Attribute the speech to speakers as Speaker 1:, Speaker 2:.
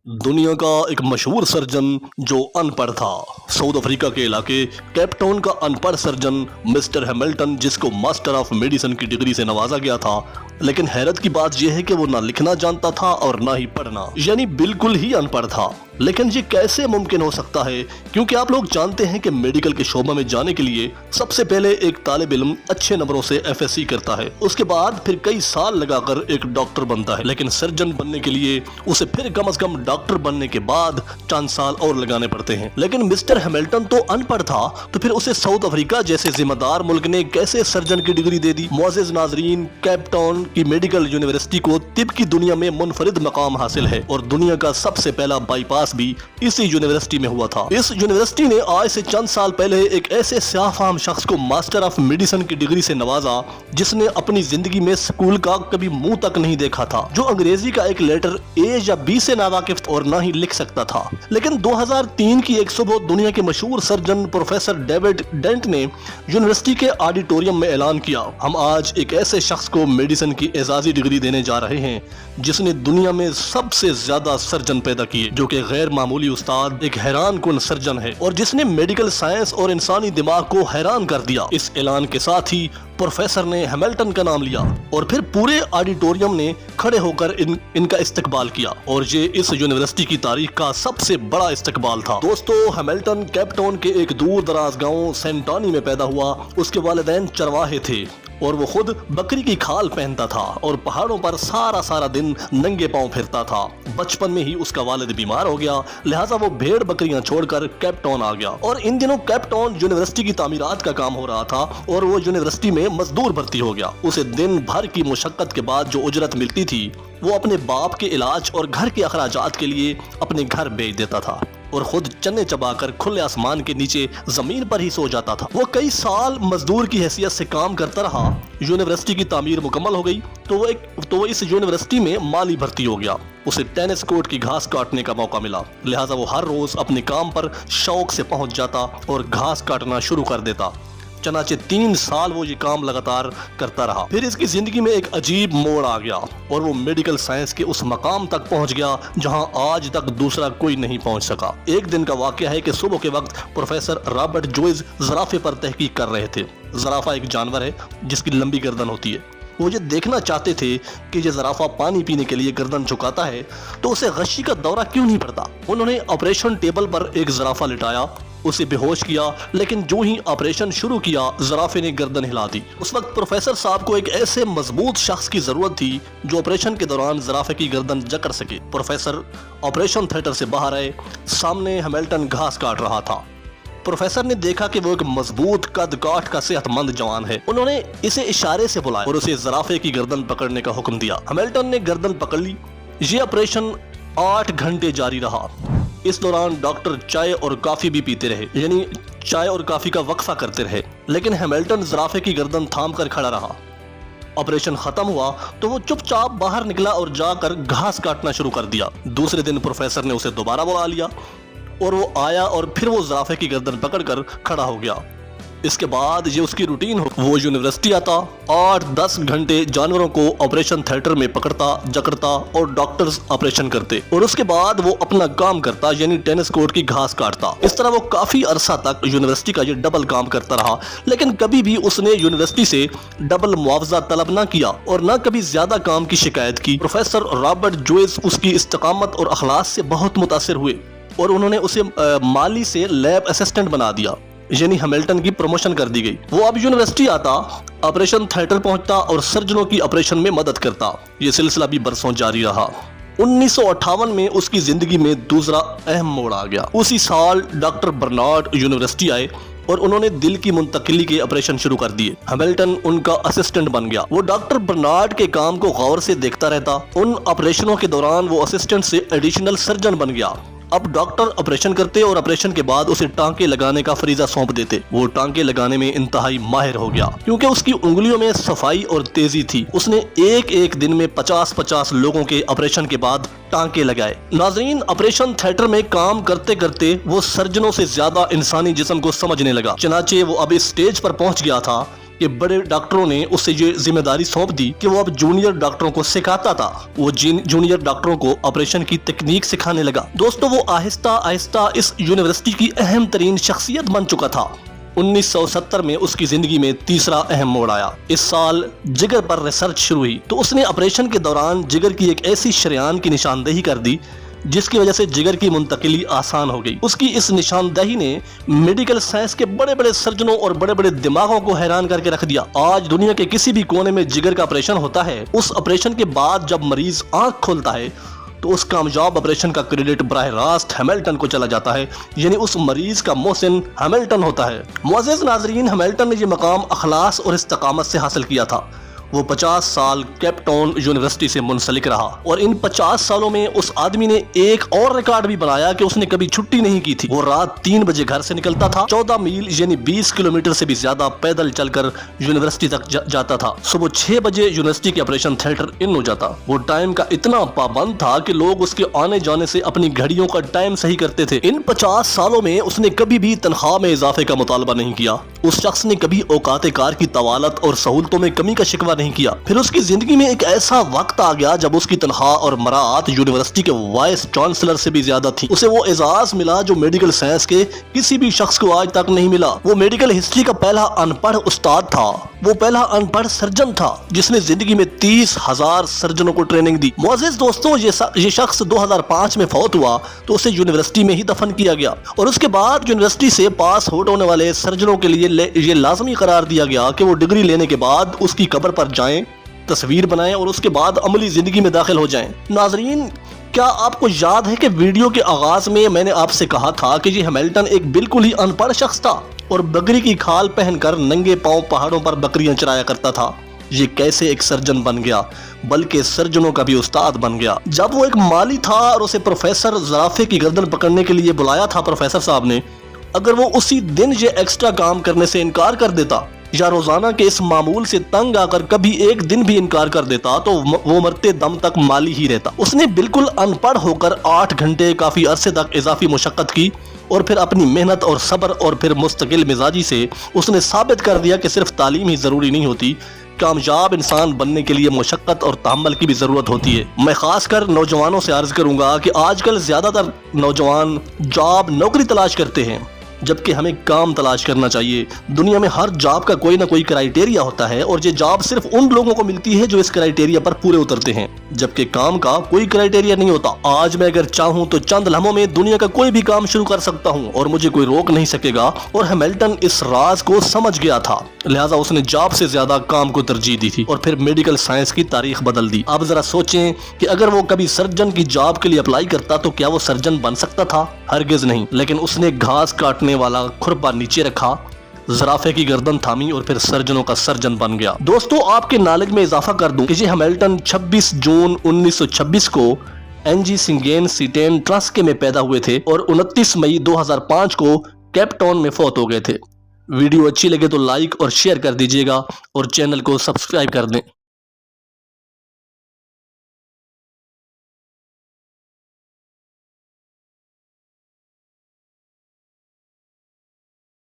Speaker 1: दुनिया का एक मशहूर सर्जन जो अनपढ़ था। साउथ अफ्रीका के इलाके केप टाउन का अनपढ़ सर्जन मिस्टर हैमिल्टन, जिसको मास्टर ऑफ मेडिसिन की डिग्री से नवाजा गया था, लेकिन हैरत की बात यह है कि वो ना लिखना जानता था और ना ही पढ़ना, यानी बिल्कुल ही अनपढ़ था। लेकिन ये कैसे मुमकिन हो सकता है? क्योंकि आप लोग जानते हैं कि मेडिकल के शोबे में जाने के लिए सबसे पहले एक तालिब इल्म अच्छे नंबरों से एफएससी करता है, उसके बाद फिर कई साल लगाकर एक डॉक्टर बनता है। लेकिन सर्जन बनने के लिए उसे फिर कम से कम डॉक्टर बनने के बाद चंद साल और लगाने पड़ते हैं। लेकिन मिस्टर हैमिल्टन तो अनपढ़ था, तो फिर उसे साउथ अफ्रीका जैसे जिम्मेदार मुल्क ने कैसे सर्जन की डिग्री दे दी? मुअज़्ज़िज़ नाज़रीन, केप टाउन की मेडिकल यूनिवर्सिटी को तिब की दुनिया में मुनफरिद मकाम हासिल है और दुनिया का सबसे पहला बाईपास भी इसी यूनिवर्सिटी में हुआ था। इस यूनिवर्सिटी ने आज से चंद साल पहले एक ऐसे स्याफ़ाम शख्स को मास्टर ऑफ मेडिसिन की डिग्री से नवाजा जिसने अपनी जिंदगी में स्कूल का कभी मुंह तक नहीं देखा था, जो अंग्रेजी का एक लेटर ए या बी से नावाकिफ और ना ही लिख सकता था। लेकिन 2003 की एक सुबह दुनिया के मशहूर सर्जन प्रोफेसर डेविड डेंट ने यूनिवर्सिटी के ऑडिटोरियम में ऐलान किया, हम आज एक ऐसे शख्स को मेडिसिन की एजाजी डिग्री देने जा रहे हैं जिसने दुनिया में सबसे ज्यादा सर्जन पैदा किए, जो कि गैर मामूली उस्ताद, एक हैरान कुन सर्जन है और जिसने मेडिकल साइंस और इंसानी दिमाग को हैरान कर दिया। इस ऐलान के साथ ही प्रोफेसर ने हैमिल्टन का नाम लिया और फिर पूरे ऑडिटोरियम ने खड़े होकर इनका इस्तकबाल किया और ये इस यूनिवर्सिटी की तारीख का सबसे बड़ा इस्तकबाल था। दोस्तों, हैमिल्टन केप टाउन के एक दूर दराज गाँव सेंटानी में पैदा हुआ। उसके वालिदैन चरवाहे थे और वो खुद बकरी की खाल पहनता था और पहाड़ों पर सारा दिन नंगे पांव फिरता था। बचपन में ही उसका वालिद बीमार हो गया, लिहाजा वो भेड़ बकरियां छोड़कर केप टाउन आ गया और इन दिनों केप टाउन यूनिवर्सिटी की तामीरात का काम हो रहा था और वो यूनिवर्सिटी में मजदूर भर्ती हो गया। उसे दिन भर की मुशक्कत के बाद जो उजरत मिलती थी वो अपने बाप के इलाज और घर के अखराजात के लिए अपने घर भेज देता था और खुद चने चबाकर खुले आसमान के नीचे जमीन पर ही सो जाता था। वो कई साल मजदूर की हैसियत से काम करता रहा। यूनिवर्सिटी की तामीर मुकम्मल हो गई तो वो इस यूनिवर्सिटी में माली भर्ती हो गया। उसे टेनिस कोर्ट की घास काटने का मौका मिला, लिहाजा वो हर रोज अपने काम पर शौक से पहुंच जाता और घास काटना शुरू कर देता। चनाचे 3 साल वो ये काम लगातार करता रहा। फिर इसकी जिंदगी में एक अजीब मोड़ आ गया और वो मेडिकल साइंस के उस मकाम तक पहुंच गया जहां आज तक दूसरा कोई नहीं पहुंच सका। एक दिन का वाकया है कि सुबह के वक्त प्रोफेसर रॉबर्ट जोइस ज़राफ़े पर तहकीक कर रहे थे। ज़राफ़ा एक जानवर है जिसकी लंबी गर्दन होती है। वो ये देखना चाहते थे कि ये ज़राफ़ा पानी पीने के लिए गर्दन झुकाता है तो उसे गशी का दौरा क्यों नहीं पड़ता। उन्होंने ऑपरेशन टेबल पर एक ज़राफ़ा लिटाया, उसे बेहोश किया, लेकिन जो ही ऑपरेशन शुरू किया ज़राफ़े ने गर्दन हिला दी। उस वक्त प्रोफेसर साहब को एक ऐसे मजबूत शख्स की ज़रूरत थी जो ऑपरेशन के दौरान ज़राफ़े की गर्दन जकड़ सके। प्रोफेसर ऑपरेशन थिएटर से बाहर आए, सामने हैमिल्टन घास काट रहा था। प्रोफेसर ने देखा कि वो एक मजबूत कद काठ का सेहतमंद जवान है। उन्होंने इसे इशारे से बुलाया और उसे ज़राफ़े की गर्दन पकड़ने का हुक्म दिया। हैमिल्टन ने गर्दन पकड़ ली। ये ऑपरेशन 8 घंटे जारी रहा। इस दौरान डॉक्टर चाय और कॉफी भी पीते रहे, यानी चाय और कॉफी का वक्फा करते रहे, लेकिन हैमिल्टन ज़राफ़े की गर्दन थाम कर खड़ा रहा। ऑपरेशन खत्म हुआ तो वो चुपचाप बाहर निकला और जाकर घास काटना शुरू कर दिया। दूसरे दिन प्रोफेसर ने उसे दोबारा बुला लिया और वो आया और फिर वो ज़राफ़े की गर्दन पकड़कर खड़ा हो गया। इसके बाद ये उसकी रूटीन हो। वो यूनिवर्सिटी आता, 8-10 घंटे जानवरों को ऑपरेशन थिएटर में पकड़ता, जकड़ता और डॉक्टर्स ऑपरेशन करते और उसके बाद वो अपना काम करता, यानी टेनिस कोर्ट की घास काटता। इस तरह वो काफी अरसा तक यूनिवर्सिटी का ये डबल काम करता रहा, लेकिन कभी भी उसने यूनिवर्सिटी से डबल मुआवजा तलब ना किया और ना कभी ज्यादा काम की शिकायत की। प्रोफेसर रॉबर्ट जोइस उसकी इस्तकामत और अखलाक से बहुत मुतासिर हुए और उन्होंने उसे माली से लैब असिस्टेंट बना दिया, यानी हैमिल्टन की प्रमोशन कर दी गई। वो अब यूनिवर्सिटी आता, ऑपरेशन थिएटर पहुंचता और सर्जनों की ऑपरेशन में मदद करता। ये सिलसिला भी बरसों जारी रहा। 1958 में उसकी जिंदगी में दूसरा अहम मोड़ आ गया। उसी साल डॉक्टर बर्नार्ड यूनिवर्सिटी आए और उन्होंने दिल की मुंतकिली के ऑपरेशन शुरू कर दिए। हैमिल्टन उनका असिस्टेंट बन गया। वो डॉक्टर बर्नार्ड के काम को गौर से देखता रहता। उन ऑपरेशनों के दौरान वो असिस्टेंट से एडिशनल सर्जन बन गया। अब डॉक्टर ऑपरेशन करते और ऑपरेशन के बाद उसे टांके लगाने का फरीजा सौंप देते। वो टांके लगाने में इंतहाई माहिर हो गया क्योंकि उसकी उंगलियों में सफाई और तेजी थी। उसने एक दिन में 50-50 लोगों के ऑपरेशन के बाद टांके लगाए। नाज़रीन, ऑपरेशन थिएटर में काम करते करते वो सर्जनों से ज्यादा इंसानी जिस्म को समझने लगा। चनाचे वो अब इस स्टेज पर पहुंच गया था कि बड़े डॉक्टरों ने उसे ये जिम्मेदारी सौंप दी कि वो अब जूनियर डॉक्टरों को सिखाता था। वो जूनियर डॉक्टरों को ऑपरेशन की तकनीक सिखाने लगा। दोस्तों, वो आहिस्ता आहिस्ता इस यूनिवर्सिटी की अहम तरीन शख्सियत बन चुका था। 1970 में उसकी जिंदगी में तीसरा अहम मोड़ आया। इस साल जिगर पर रिसर्च शुरू हुई तो उसने ऑपरेशन के दौरान जिगर की एक ऐसी शरेयान की निशानदेही कर दी जिसकी वजह से जिगर की मुंतकिली आसान हो गई। उसकी इस निशानदेही ने मेडिकल साइंस के बड़े बड़े सर्जनों और बड़े बड़े दिमागों को हैरान करके रख दिया। आज दुनिया के किसी भी कोने में जिगर का ऑपरेशन होता है, उस ऑपरेशन के बाद जब मरीज आंख खोलता है तो उस कामयाब ऑपरेशन का क्रेडिट बराह रास्त हैमिल्टन को चला जाता है, यानी उस मरीज का मोहसिन हैमिल्टन होता है। मुअज़्ज़िज़ नाज़रीन, हैमिल्टन ने यह मकाम अखलास और इस्तिकामत से हासिल किया था। वो 50 साल केप टाउन यूनिवर्सिटी से मुंसलिक रहा और इन 50 सालों में उस आदमी ने एक और रिकॉर्ड भी बनाया कि उसने कभी छुट्टी नहीं की थी। वो रात 3 बजे घर से निकलता था, 14 मील यानी 20 किलोमीटर से भी ज्यादा पैदल चलकर यूनिवर्सिटी तक जाता था। सुबह 6 बजे यूनिवर्सिटी के ऑपरेशन थिएटर इन हो जाता। वो टाइम का इतना पाबंद था कि लोग उसके आने जाने से अपनी घड़ियों का टाइम सही करते थे। इन 50 सालों में उसने कभी भी तनख्वाह में इजाफे का मुतालबा नहीं किया। उस शख्स ने कभी औकात कार की तवालत और सहूलतों में कमी का शिकवा नहीं किया। फिर उसकी जिंदगी में एक ऐसा वक्त आ गया जब उसकी तनख्वाह और मरात यूनिवर्सिटी के वाइस चांसलर से भी ज्यादा थी। उसे वो एजाज मिला जो मेडिकल साइंस के किसी भी शख्स को आज तक नहीं मिला। वो मेडिकल हिस्ट्री का पहला अनपढ़ उस्ताद था। वो पहला अनपढ़ सर्जन था जिसने जिंदगी में 30,000 सर्जनों को ट्रेनिंग दी। मुअज़्ज़िज़ दोस्तों, ये शख्स 2005 में फौत हुआ तो उसे यूनिवर्सिटी में ही दफन किया गया और उसके बाद यूनिवर्सिटी से पास आउट होने वाले सर्जनों के लिए ये लाजमी करार दिया गया कि वो डिग्री लेने के बाद उसकी कब्र पर जाएं, तस्वीर बनाएं और उसके बाद अमली जिंदगी में दाखिल हो जाएं। नाजरीन, क्या आपको याद है कि वीडियो के आगाज में मैंने आपसे कहा था कि ये हैमिल्टन एक बिल्कुल ही अनपढ़ शख्स था और बकरी की खाल पहनकर नंगे पांव पहाड़ों पर बकरियां चराया करता था। ये कैसे एक सर्जन बन गया, बल्कि सर्जनों का भी उस्ताद बन गया। जब वो एक माली था और उसे प्रोफेसर ज़राफ़े की गर्दन पकड़ने के लिए बुलाया था प्रोफेसर साहब ने, अगर वो उसी दिन ये एक्स्ट्रा काम करने से इनकार कर देता या रोजाना के इस मामूल से तंग आकर कभी एक दिन भी इनकार कर देता तो वो मरते दम तक माली ही रहता। उसने बिल्कुल अनपढ़ होकर 8 घंटे काफी अरसे तक इजाफी मुशक्कत की और फिर अपनी मेहनत और सब्र और फिर मुस्तकिल मिजाजी से उसने साबित कर दिया कि सिर्फ तालीम ही जरूरी नहीं होती, कामयाब इंसान बनने के लिए मुशक्कत और तहम्मुल की भी जरूरत होती है। मैं खासकर नौजवानों से अर्ज करूंगा कि आजकल ज्यादातर नौजवान जॉब नौकरी तलाश करते हैं जबकि हमें काम तलाश करना चाहिए। दुनिया में हर जॉब का कोई ना कोई क्राइटेरिया होता है और ये जॉब सिर्फ उन लोगों को मिलती है जो इस क्राइटेरिया पर पूरे उतरते हैं, जबकि काम का कोई क्राइटेरिया नहीं होता। आज मैं अगर चाहूं तो चंद लम्हों में दुनिया का कोई भी काम शुरू कर सकता हूं और मुझे कोई रोक नहीं सकेगा। और हैमिल्टन इस राज को समझ गया था, लिहाजा उसने जॉब से ज्यादा काम को तरजीह दी थी और फिर मेडिकल साइंस की तारीख बदल दी। अब जरा सोचें कि अगर वो कभी सर्जन की जॉब के लिए अप्लाई करता तो क्या वो सर्जन बन सकता था? हरगिज नहीं। लेकिन उसने घास काटने वाला खुरपा नीचे रखा, ज़राफ़े की गर्दन थामी और फिर सर्जनों का सर्जन बन गया। दोस्तों, आपके नॉलेज में इजाफा कर दूं कि ये हैमिल्टन 26 जून 1926 को एनजी सिंगेन सीटेन ट्रस्के में पैदा हुए थे और 29 मई 2005 को केप टाउन में फौत हो गए थे। वीडियो अच्छी लगे तो लाइक और शेयर कर दीजिएगा और चैनल को सब्सक्राइब कर दें।